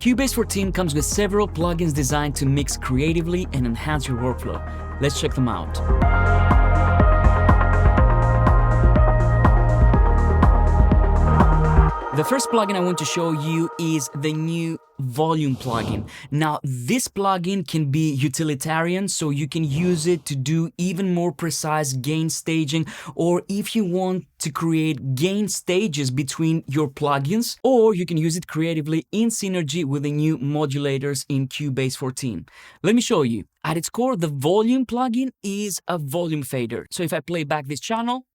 Cubase 14 comes with several plugins designed to mix creatively and enhance your workflow. Let's check them out. The first plugin I want to show you is the new volume plugin. Now, this plugin can be utilitarian, so you can use it to do even more precise gain staging, or if you want to create gain stages between your plugins, or you can use it creatively in synergy with the new modulators in Cubase 14. Let me show you. At its core, the volume plugin is a volume fader. So if I play back this channel,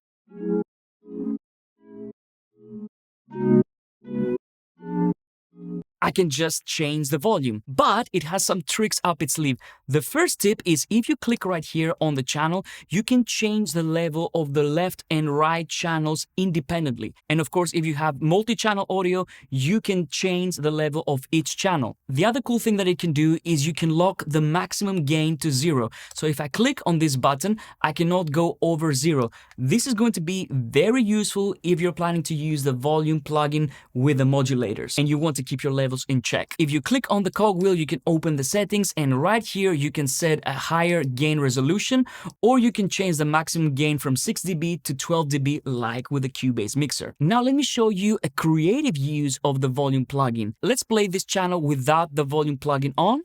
I can just change the volume, but it has some tricks up its sleeve. The first tip is if you click right here on the channel, you can change the level of the left and right channels independently. And of course, if you have multi-channel audio, you can change the level of each channel. The other cool thing that it can do is you can lock the maximum gain to 0. So if I click on this button, I cannot go over 0. This is going to be very useful if you're planning to use the volume plugin with the modulators and you want to keep your levels in check. If you click on the cogwheel, you can open the settings, and right here you can set a higher gain resolution, or you can change the maximum gain from 6 dB to 12 dB like with the Cubase mixer. Now let me show you a creative use of the volume plugin. Let's play this channel without the volume plugin on.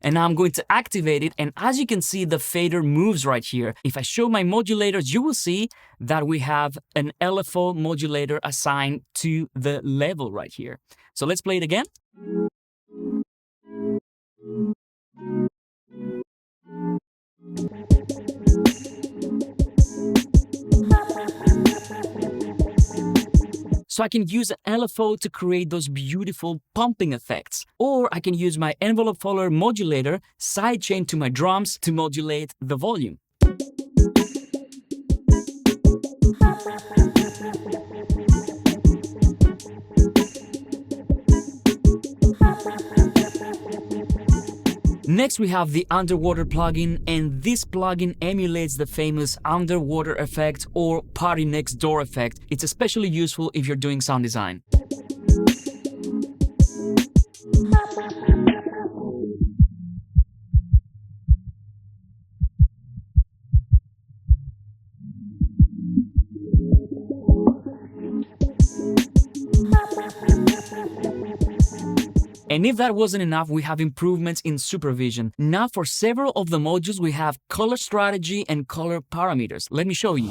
And now I'm going to activate it, and as you can see, the fader moves right here. If I show my modulators, you will see that we have an LFO modulator assigned to the level right here. So let's play it again. So I can use an LFO to create those beautiful pumping effects. Or I can use my envelope follower modulator sidechain to my drums to modulate the volume. Next, we have the underwater plugin, and this plugin emulates the famous underwater effect or party next door effect. It's especially useful if you're doing sound design. And if that wasn't enough, we have improvements in SuperVision. Now for several of the modules, we have color strategy and color parameters. Let me show you.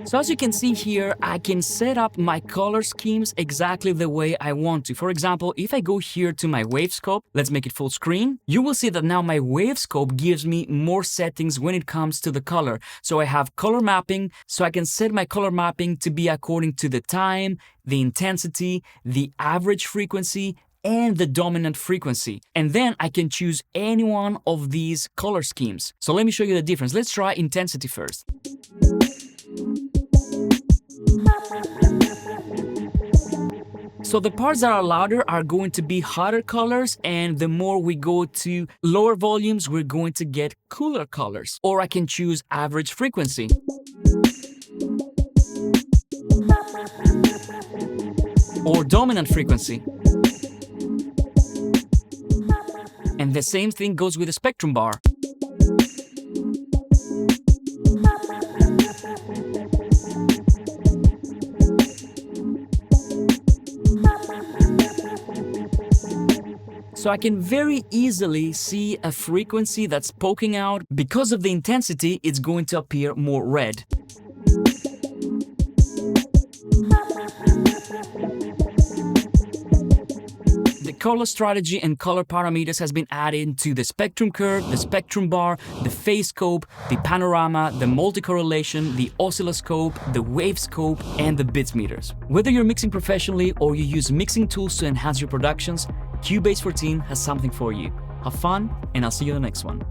So as you can see here, I can set up my color schemes exactly the way I want to. For example, if I go here to my wave scope, let's make it full screen, you will see that now my wave scope gives me more settings when it comes to the color. So I have color mapping, so I can set my color mapping to be according to the time, the intensity, the average frequency, and the dominant frequency. And then I can choose any one of these color schemes. So let me show you the difference. Let's try intensity first. So the parts that are louder are going to be hotter colors, and the more we go to lower volumes, we're going to get cooler colors. Or I can choose average frequency. Or dominant frequency. And the same thing goes with the spectrum bar. So I can very easily see a frequency that's poking out. Because of the intensity, it's going to appear more red. The color strategy and color parameters has been added to the spectrum curve, the spectrum bar, the phase scope, the panorama, the multi-correlation, the oscilloscope, the wave scope, and the bits meters. Whether you're mixing professionally or you use mixing tools to enhance your productions, Cubase 14 has something for you. Have fun, and I'll see you in the next one.